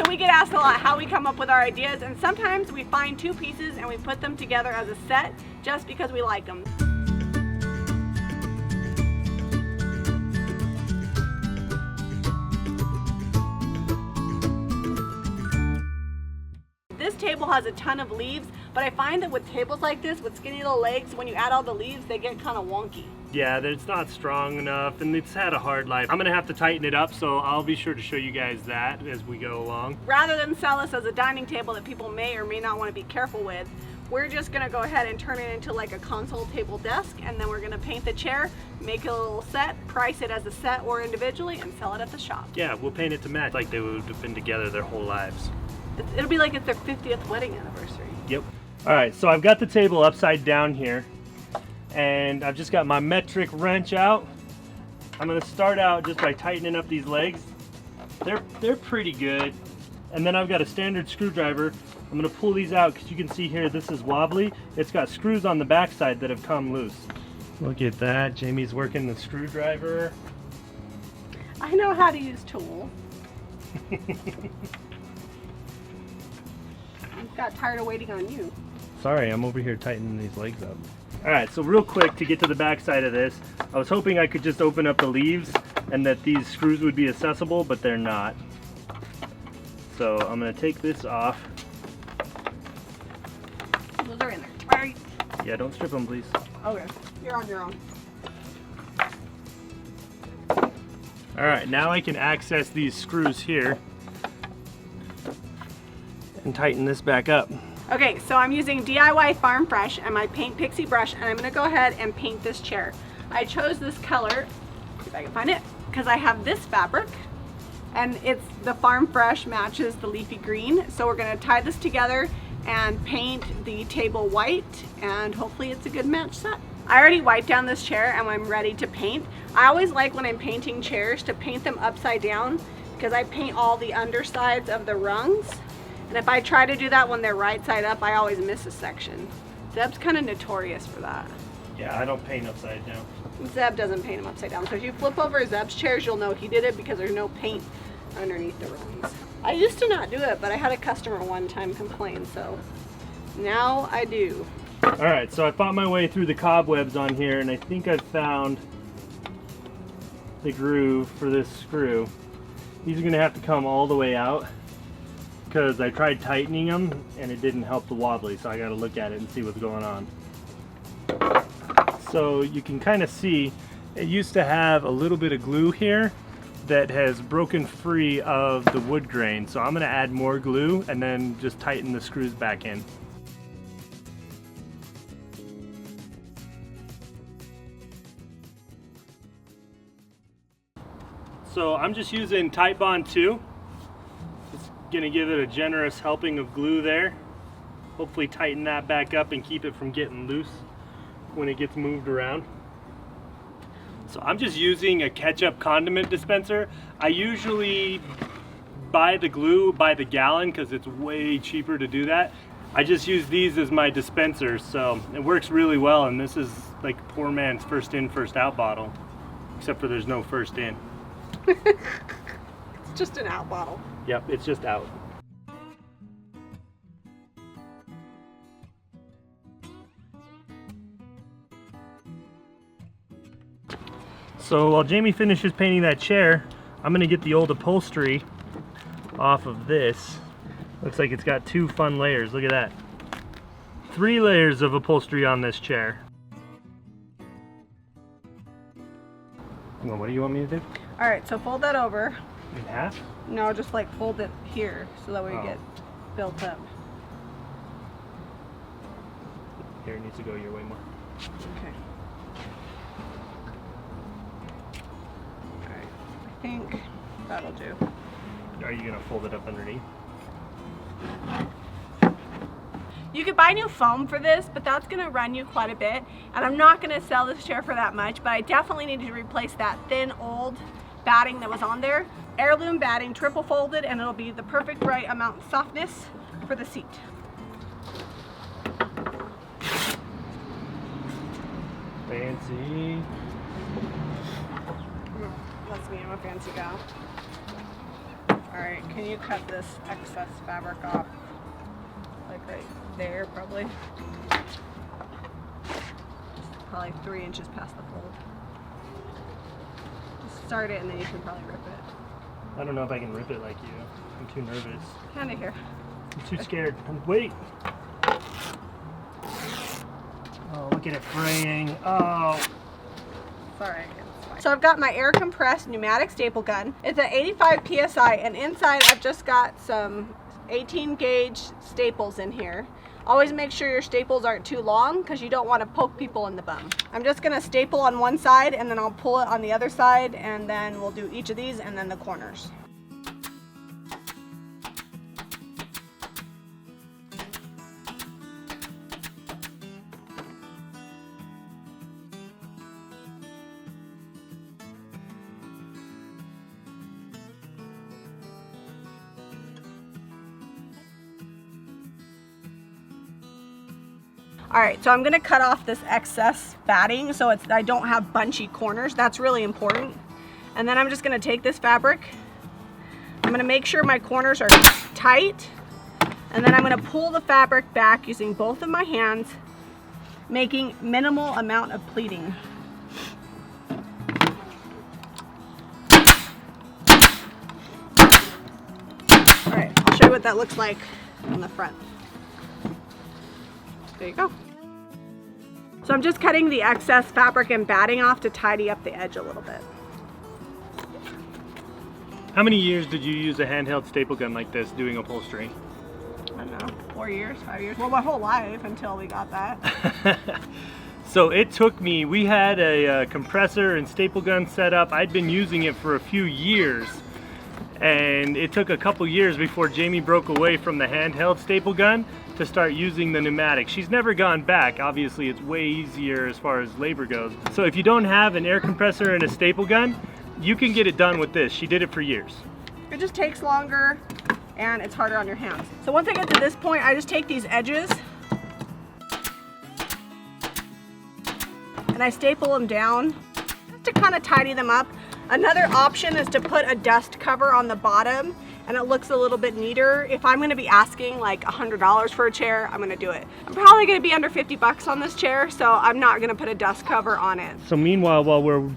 So we get asked a lot how we come up with our ideas, and sometimes we find two pieces and we put them together as a set just because we like them. This table has a ton of leaves, but I find that with tables like this, with skinny little legs, when you add all the leaves, they get kind of wonky. Yeah, it's not strong enough, and it's had a hard life. I'm gonna have to tighten it up, so I'll be sure to show you guys that as we go along. Rather than sell this as a dining table that people may or may not want to be careful with, we're just gonna go ahead and turn it into like a console table desk, and then we're gonna paint the chair, make it a little set, price it as a set or individually, and sell it at the shop. Yeah, we'll paint it to match like they would have been together their whole lives. It'll be like it's their 50th wedding anniversary. Yep. All right, so I've got the table upside down here, and I've just got my metric wrench out. I'm gonna start out just by tightening up these legs. They're pretty good. And then I've got a standard screwdriver. I'm gonna pull these out because you can see here this is wobbly. It's got screws on the backside that have come loose. Look at that, Jamie's working the screwdriver. I know how to use tools. Got tired of waiting on you. Sorry, I'm over here tightening these legs up. All right, so real quick to get to the back side of this, I was hoping I could just open up the leaves and that these screws would be accessible, but they're not. So I'm gonna take this off. Those are in there. Right. Yeah, don't strip them, please. Okay, you're on your own. All right, now I can access these screws here and tighten this back up. Okay, so I'm using DIY Farm Fresh and my Paint Pixie brush, and I'm gonna go ahead and paint this chair. I chose this color, if I can find it, because I have this fabric, and it's the Farm Fresh matches the leafy green. So we're gonna tie this together and paint the table white, and hopefully it's a good match set. I already wiped down this chair and I'm ready to paint. I always like when I'm painting chairs to paint them upside down because I paint all the undersides of the rungs. And if I try to do that when they're right side up, I always miss a section. Zeb's kind of notorious for that. Yeah, I don't paint upside down. Zeb doesn't paint them upside down. So if you flip over Zeb's chairs, you'll know he did it because there's no paint underneath the rungs. I used to not do it, but I had a customer one time complain, so now I do. All right, so I fought my way through the cobwebs on here, and I think I've found the groove for this screw. These are gonna have to come all the way out, because I tried tightening them and it didn't help the wobbly, so I got to look at it and see what's going on. So you can kind of see it used to have a little bit of glue here that has broken free of the wood grain, so I'm going to add more glue and then just tighten the screws back in. So I'm just using Titebond 2. Gonna give it a generous helping of glue there. Hopefully tighten that back up and keep it from getting loose when it gets moved around. So I'm just using a ketchup condiment dispenser. I usually buy the glue by the gallon because it's way cheaper to do that. I just use these as my dispensers, so it works really well, and this is like poor man's first in, first out bottle. Except for there's no first in. It's just an out bottle. Yep, it's just out. So while Jamie finishes painting that chair, I'm gonna get the old upholstery off of this. Looks like it's got two fun layers, look at that. 3 layers of upholstery on this chair. Well, what do you want me to do? All right, so fold that over. In half? No, just like fold it here so that way you get built up. Here, it needs to go your way more. Okay. Alright, I think that'll do. Are you gonna fold it up underneath? You could buy new foam for this, but that's gonna run you quite a bit. And I'm not gonna sell this chair for that much, but I definitely need to replace that thin old batting that was on there. Heirloom batting, triple folded, and it'll be the perfect right amount of softness for the seat. Fancy. That's me, I'm a fancy gal. Alright, can you cut this excess fabric off? Like right there, probably. Probably 3 inches past the fold. Just start it and then you can probably rip it. I don't know if I can rip it like you. I'm too nervous. Kinda here. I'm too scared. Wait! Oh, look at it fraying. Oh! Sorry. So I've got my air compressed pneumatic staple gun. It's at 85 PSI and inside I've just got some 18 gauge staples in here. Always make sure your staples aren't too long because you don't want to poke people in the bum. I'm just going to staple on one side and then I'll pull it on the other side and then we'll do each of these and then the corners. All right, so I'm gonna cut off this excess batting so I don't have bunchy corners. That's really important. And then I'm just gonna take this fabric. I'm gonna make sure my corners are tight. And then I'm gonna pull the fabric back using both of my hands, making minimal amount of pleating. All right, I'll show you what that looks like on the front. There you go. So I'm just cutting the excess fabric and batting off to tidy up the edge a little bit. How many years did you use a handheld staple gun like this doing upholstery? I don't know, 4 years, 5 years. Well, my whole life until we got that. So it took me, we had a compressor and staple gun set up. I'd been using it for a few years. And it took a couple years before Jamie broke away from the handheld staple gun to start using the pneumatic. She's never gone back. Obviously, it's way easier as far as labor goes. So if you don't have an air compressor and a staple gun, you can get it done with this. She did it for years. It just takes longer and it's harder on your hands. So once I get to this point, I just take these edges and I staple them down just to kind of tidy them up. Another option is to put a dust cover on the bottom and it looks a little bit neater. If I'm gonna be asking like $100 for a chair, I'm gonna do it. I'm probably gonna be under 50 bucks on this chair, so I'm not gonna put a dust cover on it. So meanwhile, while we're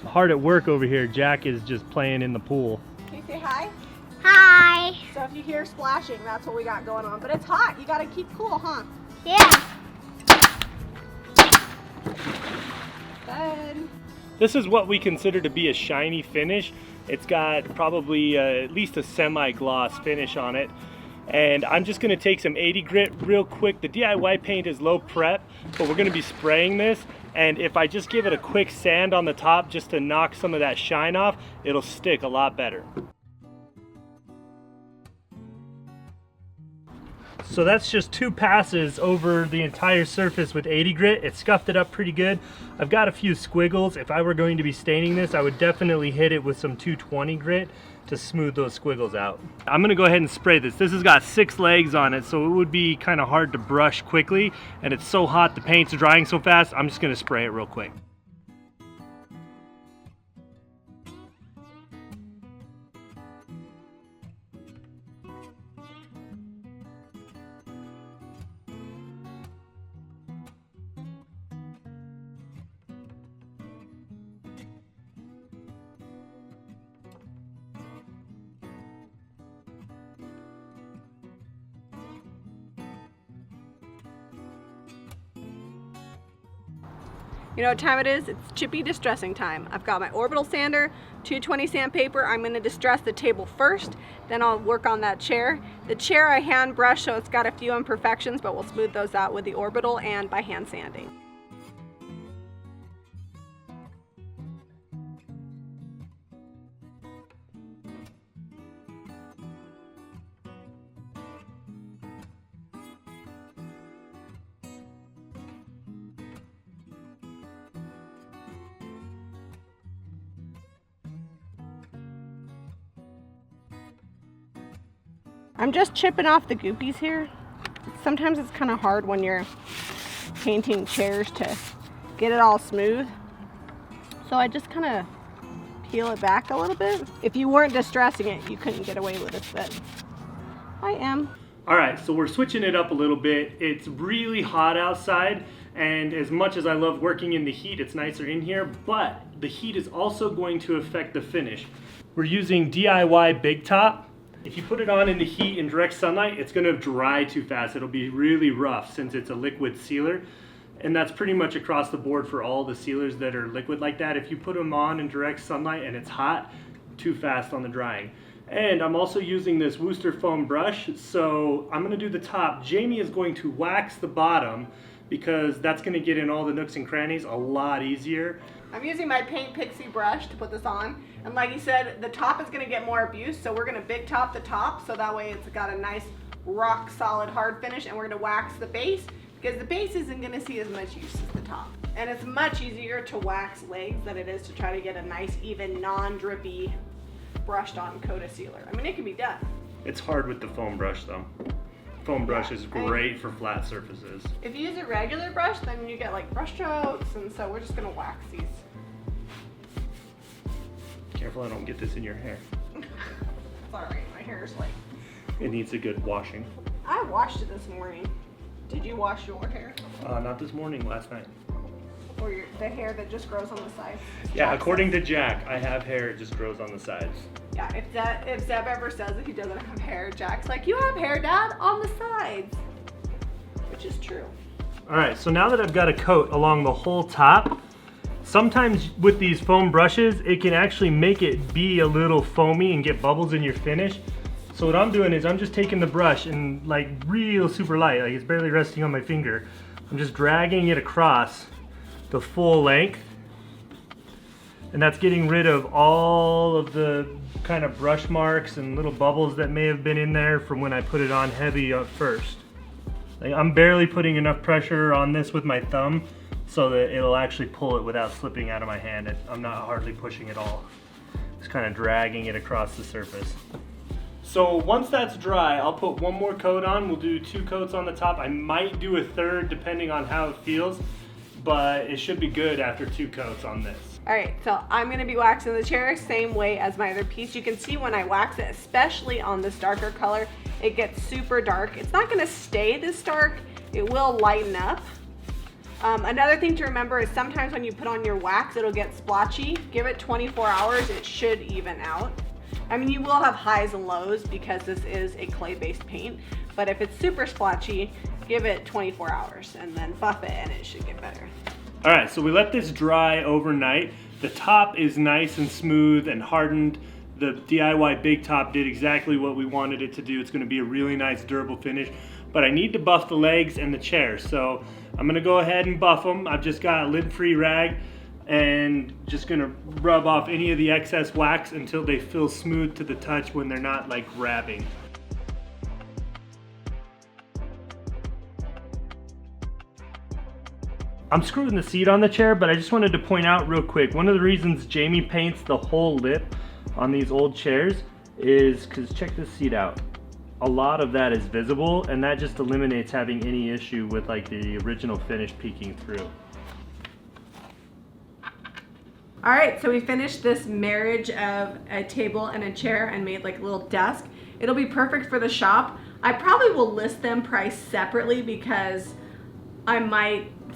hard at work over here, Jack is just playing in the pool. Can you say hi? Hi. So if you hear splashing, that's what we got going on. But it's hot, you gotta keep cool, huh? Yeah. Good. This is what we consider to be a shiny finish. It's got probably at least a semi-gloss finish on it. And I'm just gonna take some 80 grit real quick. The DIY paint is low prep, but we're gonna be spraying this. And if I just give it a quick sand on the top just to knock some of that shine off, it'll stick a lot better. So that's just 2 passes over the entire surface with 80 grit. It scuffed it up pretty good. I've got a few squiggles. If I were going to be staining this, I would definitely hit it with some 220 grit to smooth those squiggles out. I'm gonna go ahead and spray this. This has got 6 legs on it, so it would be kind of hard to brush quickly. And it's so hot, the paint's drying so fast, I'm just gonna spray it real quick. You know what time it is? It's chippy distressing time. I've got my orbital sander, 220 sandpaper. I'm going to distress the table first, then I'll work on that chair. The chair I hand brush, so it's got a few imperfections, but we'll smooth those out with the orbital and by hand sanding. I'm just chipping off the goopies here. Sometimes it's kind of hard when you're painting chairs to get it all smooth. So I just kind of peel it back a little bit. If you weren't distressing it, you couldn't get away with this bit. I am. All right, so we're switching it up a little bit. It's really hot outside, and as much as I love working in the heat, it's nicer in here, but the heat is also going to affect the finish. We're using DIY Big Top. If you put it on in the heat in direct sunlight, it's gonna dry too fast. It'll be really rough since it's a liquid sealer. And that's pretty much across the board for all the sealers that are liquid like that. If you put them on in direct sunlight and it's hot, too fast on the drying. And I'm also using this Worcester foam brush, so I'm gonna do the top. Jami is going to wax the bottom because that's gonna get in all the nooks and crannies a lot easier. I'm using my Paint Pixie brush to put this on. And like you said, the top is gonna get more abuse, so we're gonna big top the top, so that way it's got a nice rock solid hard finish, and we're gonna wax the base, because the base isn't gonna see as much use as the top. And it's much easier to wax legs than it is to try to get a nice, even, non-drippy, brushed on coat of sealer. I mean, it can be done. It's hard with the foam brush though. Foam brush is great for flat surfaces. If you use a regular brush, then you get like brush strokes, and so we're just gonna wax these. Careful I don't get this in your hair. Sorry, my hair is like... It needs a good washing. I washed it this morning. Did you wash your hair? Not this morning, last night. Or the hair that just grows on the sides? Yeah, according to Jack, I have hair, it just grows on the sides. Yeah, if Zeb ever says that he doesn't have hair, Jack's like, you have hair, Dad, on the sides. Which is true. All right, so now that I've got a coat along the whole top, sometimes with these foam brushes, it can actually make it be a little foamy and get bubbles in your finish. So what I'm doing is I'm just taking the brush and like real super light, like it's barely resting on my finger. I'm just dragging it across the full length. And that's getting rid of all of the kind of brush marks and little bubbles that may have been in there from when I put it on heavy at first. Like I'm barely putting enough pressure on this with my thumb so that it'll actually pull it without slipping out of my hand. I'm not hardly pushing at all. Just kind of dragging it across the surface. So once that's dry, I'll put one more coat on. We'll do 2 coats on the top. I might do a third depending on how it feels, but it should be good after 2 coats on this. All right, so I'm gonna be waxing the chair same way as my other piece. You can see when I wax it, especially on this darker color, it gets super dark. It's not gonna stay this dark, it will lighten up. Another thing to remember is sometimes when you put on your wax, it'll get splotchy. Give it 24 hours, it should even out. I mean, you will have highs and lows because this is a clay-based paint, but if it's super splotchy, give it 24 hours and then buff it and it should get better. All right, so we let this dry overnight. The top is nice and smooth and hardened. The DIY Big Top did exactly what we wanted it to do. It's gonna be a really nice durable finish, but I need to buff the legs and the chair. So I'm gonna go ahead and buff them. I've just got a lid-free rag and just gonna rub off any of the excess wax until they feel smooth to the touch when they're not like grabbing. I'm screwing the seat on the chair, but I just wanted to point out real quick, one of the reasons Jami paints the whole lip on these old chairs is because check this seat out. A lot of that is visible, and that just eliminates having any issue with like the original finish peeking through. All right, so we finished this marriage of a table and a chair and made like a little desk. It'll be perfect for the shop. I probably will list them priced separately because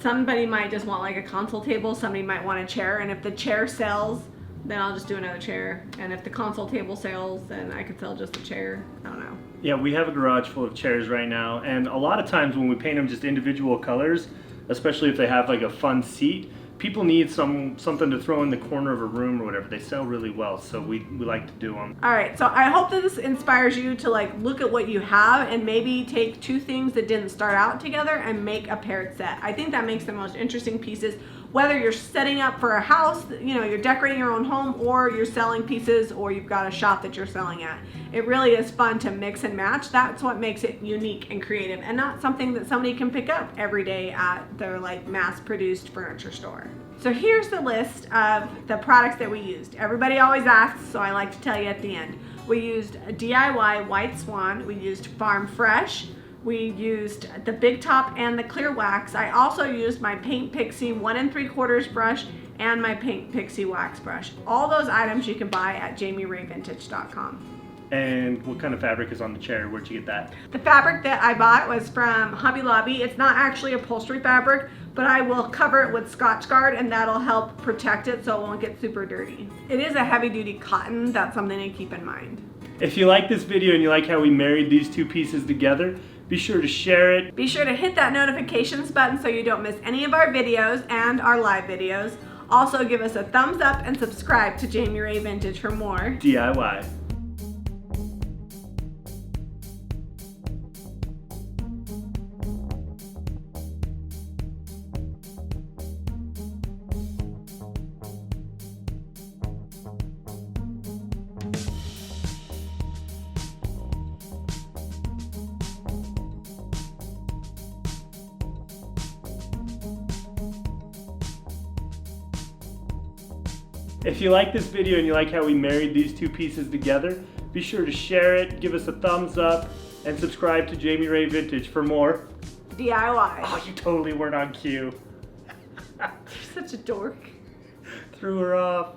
somebody might just want like a console table, somebody might want a chair, and if the chair sells, then I'll just do another chair. And if the console table sells, then I could sell just a chair. I don't know. Yeah, we have a garage full of chairs right now, and a lot of times when we paint them just individual colors, especially if they have like a fun seat, people need something to throw in the corner of a room or whatever. They sell really well, so we like to do them. All right, so I hope that this inspires you to like look at what you have and maybe take 2 things that didn't start out together and make a paired set. I think that makes the most interesting pieces, whether you're setting up for a house, you know, you're decorating your own home, or you're selling pieces, or you've got a shop that you're selling at. It really is fun to mix and match. That's what makes it unique and creative, and not something that somebody can pick up every day at their like mass-produced furniture store. So here's the list of the products that we used. Everybody always asks, so I like to tell you at the end. We used a DIY White Swan, we used Farm Fresh, we used the Big Top and the clear wax. I also used my Paint Pixie 1 3/4 brush and my Paint Pixie wax brush. All those items you can buy at jamiray.vintage.com. And what kind of fabric is on the chair? Where'd you get that? The fabric that I bought was from Hobby Lobby. It's not actually upholstery fabric, but I will cover it with Scotch Guard and that'll help protect it so it won't get super dirty. It is a heavy duty cotton. That's something to keep in mind. If you like this video and you like how we married these two pieces together, be sure to share it. Be sure to hit that notifications button so you don't miss any of our videos and our live videos. Also give us a thumbs up and subscribe to Jami Ray Vintage for more DIY. If you like this video and you like how we married these two pieces together, be sure to share it, give us a thumbs up, and subscribe to Jami Ray Vintage for more DIY. Oh, you totally weren't on cue. You're such a dork. Threw her off.